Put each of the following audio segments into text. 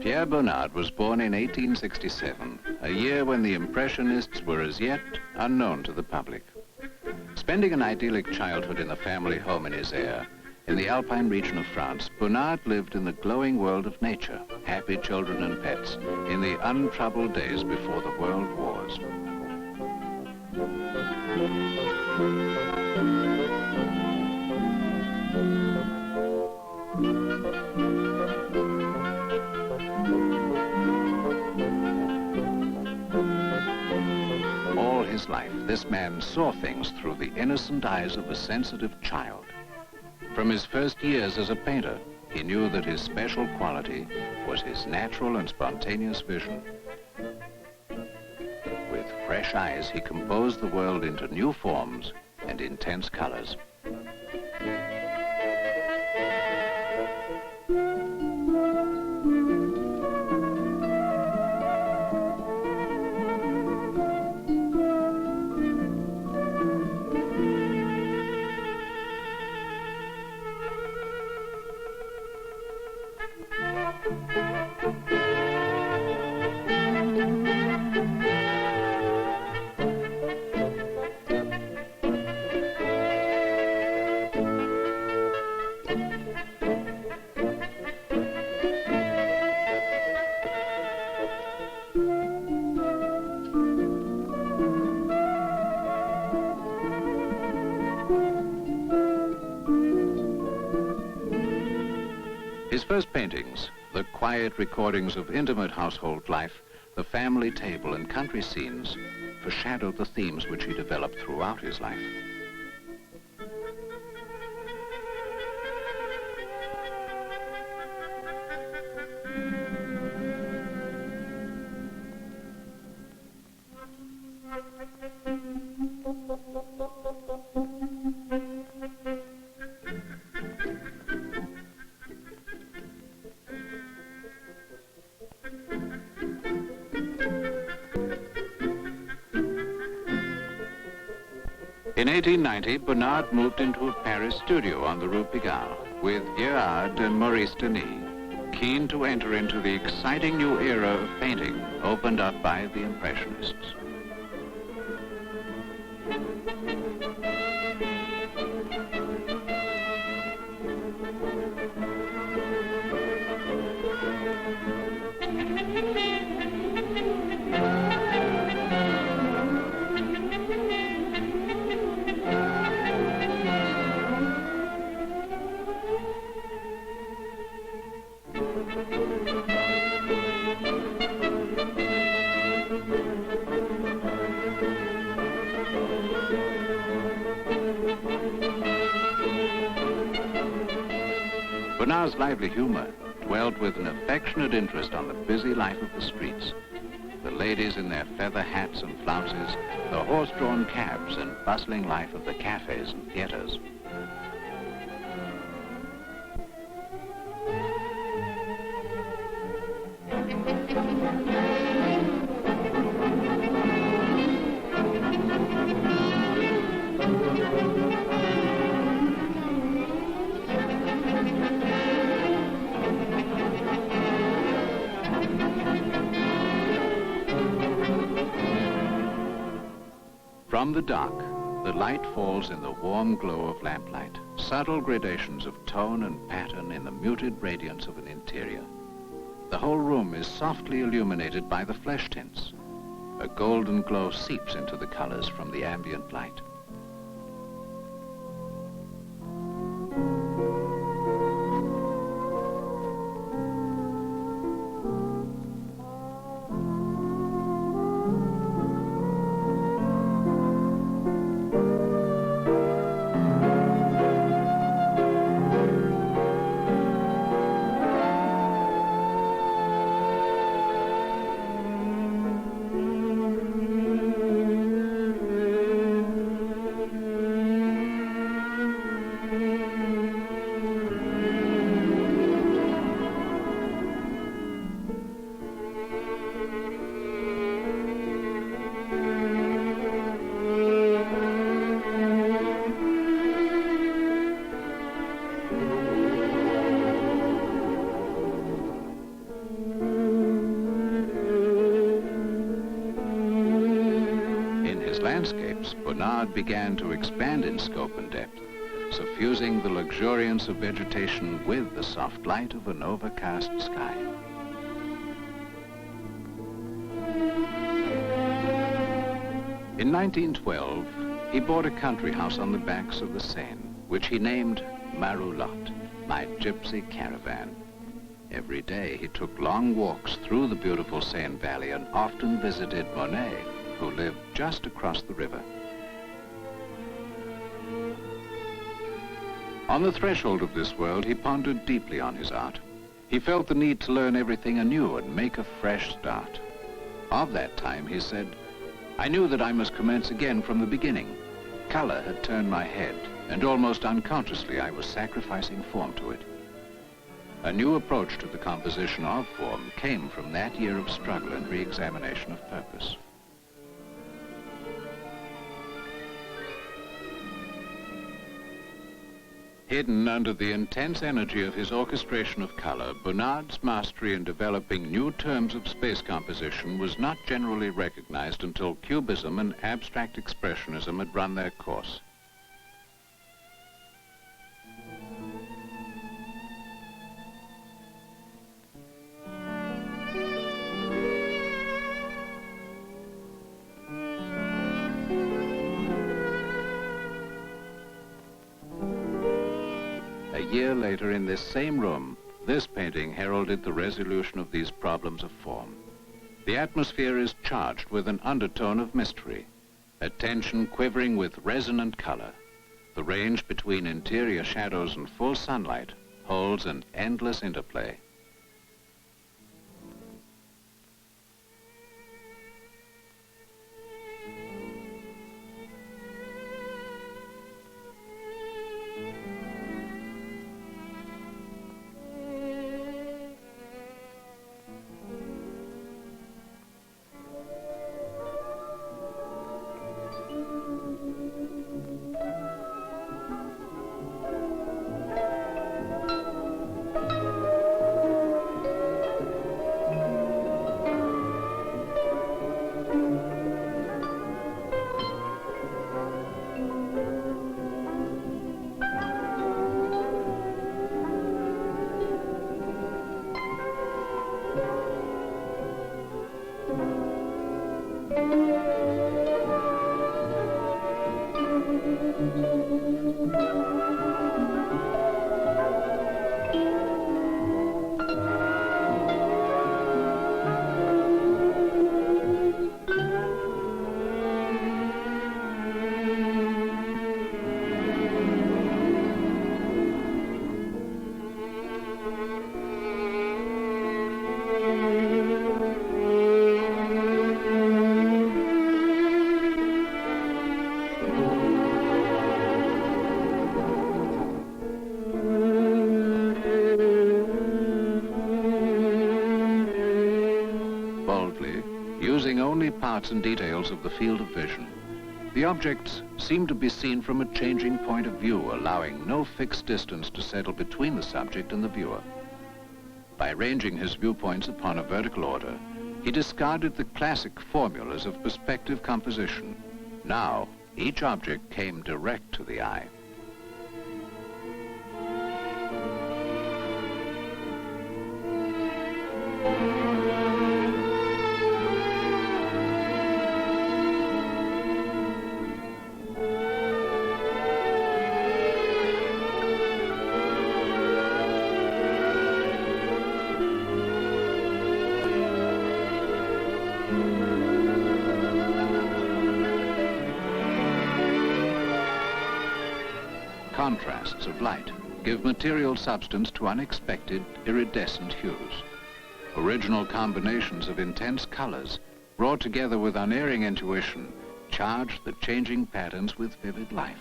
Pierre Bonnard was born in 1867, a year when the Impressionists were as yet unknown to the public. Spending an idyllic childhood in the family home in Isère, in the Alpine region of France, Bonnard lived in the glowing world of nature, happy children and pets, in the untroubled days before the world wars. All his life, this man saw things through the innocent eyes of a sensitive child. From his first years as a painter, he knew that his special quality was his natural and spontaneous vision. With fresh eyes, he composed the world into new forms and intense colors. His first paintings, the quiet recordings of intimate household life, the family table and country scenes, foreshadowed the themes which he developed throughout his life. In 1890, Bonnard moved into a Paris studio on the Rue Pigalle with Gerard and Maurice Denis, keen to enter into the exciting new era of painting opened up by the Impressionists. Bonnard's lively humor dwelled with an affectionate interest on the busy life of the streets. The ladies in their feather hats and flounces, the horse-drawn cabs and bustling life of the cafes and theaters. From the dark, the light falls in the warm glow of lamplight, subtle gradations of tone and pattern in the muted radiance of an interior. The whole room is softly illuminated by the flesh tints. A golden glow seeps into the colors from the ambient light. In his landscapes, Bonnard began to expand in scope and depth, suffusing the luxuriance of vegetation with the soft light of an overcast sky. In 1912, he bought a country house on the banks of the Seine, which he named Ma Roulotte, my gypsy caravan. Every day he took long walks through the beautiful Seine Valley and often visited Monet, who lived just across the river. On the threshold of this world, he pondered deeply on his art. He felt the need to learn everything anew and make a fresh start. Of that time, he said, "I knew that I must commence again from the beginning. Color had turned my head, and almost unconsciously I was sacrificing form to it." A new approach to the composition of form came from that year of struggle and re-examination of purpose. Hidden under the intense energy of his orchestration of color, Bonnard's mastery in developing new terms of space composition was not generally recognized until Cubism and abstract expressionism had run their course. A year later, in this same room, this painting heralded the resolution of these problems of form. The atmosphere is charged with an undertone of mystery, a tension quivering with resonant color. The range between interior shadows and full sunlight holds an endless interplay. Using only parts and details of the field of vision, the objects seem to be seen from a changing point of view, allowing no fixed distance to settle between the subject and the viewer. By arranging his viewpoints upon a vertical order, he discarded the classic formulas of perspective composition. Now, each object came direct to the eye. Contrasts of light give material substance to unexpected, iridescent hues. Original combinations of intense colors, brought together with unerring intuition, charge the changing patterns with vivid life.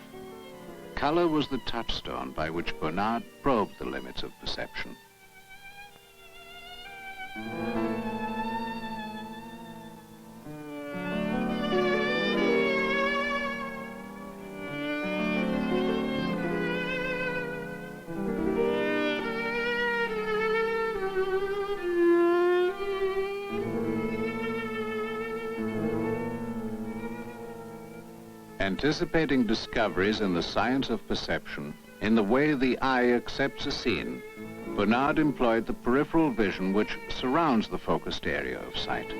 Color was the touchstone by which Bonnard probed the limits of perception. Anticipating discoveries in the science of perception, in the way the eye accepts a scene, Bonnard employed the peripheral vision which surrounds the focused area of sight.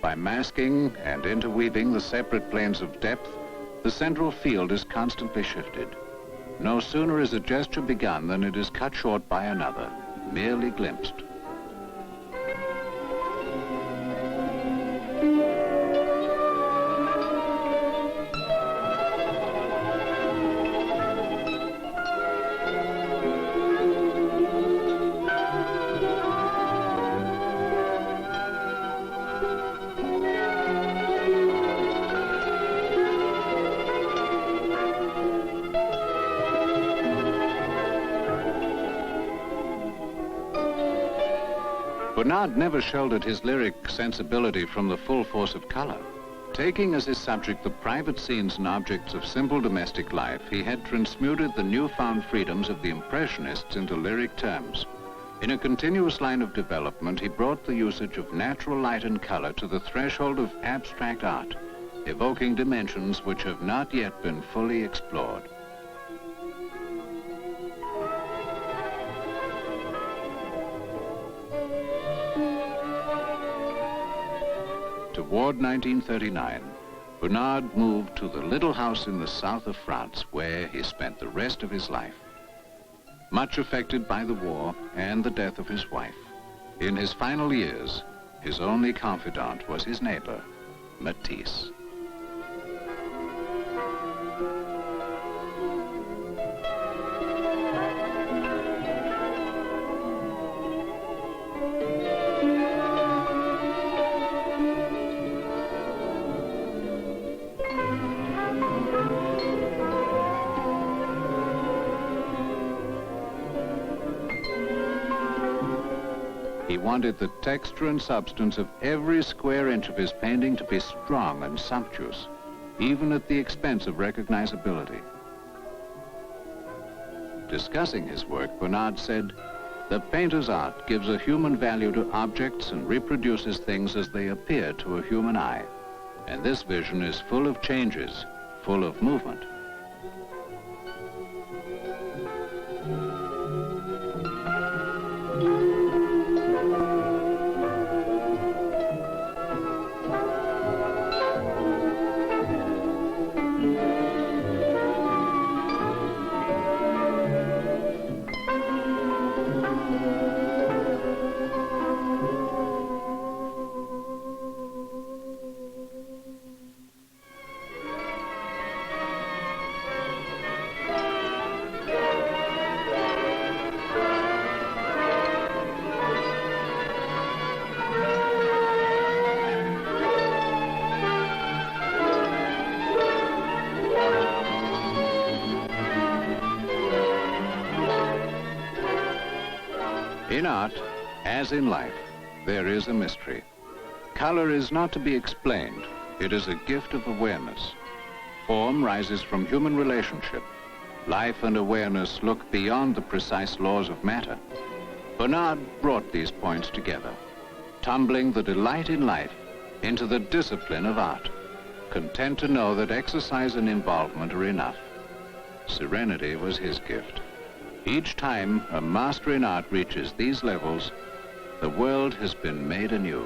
By masking and interweaving the separate planes of depth, the central field is constantly shifted. No sooner is a gesture begun than it is cut short by another, merely glimpsed. Bonnard never shouldered his lyric sensibility from the full force of color. Taking as his subject the private scenes and objects of simple domestic life, he had transmuted the newfound freedoms of the Impressionists into lyric terms. In a continuous line of development, he brought the usage of natural light and color to the threshold of abstract art, evoking dimensions which have not yet been fully explored. Toward 1939, Bonnard moved to the little house in the south of France, where he spent the rest of his life. Much affected by the war and the death of his wife, in his final years, his only confidant was his neighbor, Matisse. He wanted the texture and substance of every square inch of his painting to be strong and sumptuous, even at the expense of recognizability. Discussing his work, Bonnard said, "The painter's art gives a human value to objects and reproduces things as they appear to a human eye. And this vision is full of changes, full of movement." In art, as in life, there is a mystery. Color is not to be explained. It is a gift of awareness. Form rises from human relationship. Life and awareness look beyond the precise laws of matter. Bonnard brought these points together, tumbling the delight in life into the discipline of art, content to know that exercise and involvement are enough. Serenity was his gift. Each time a master in art reaches these levels, the world has been made anew.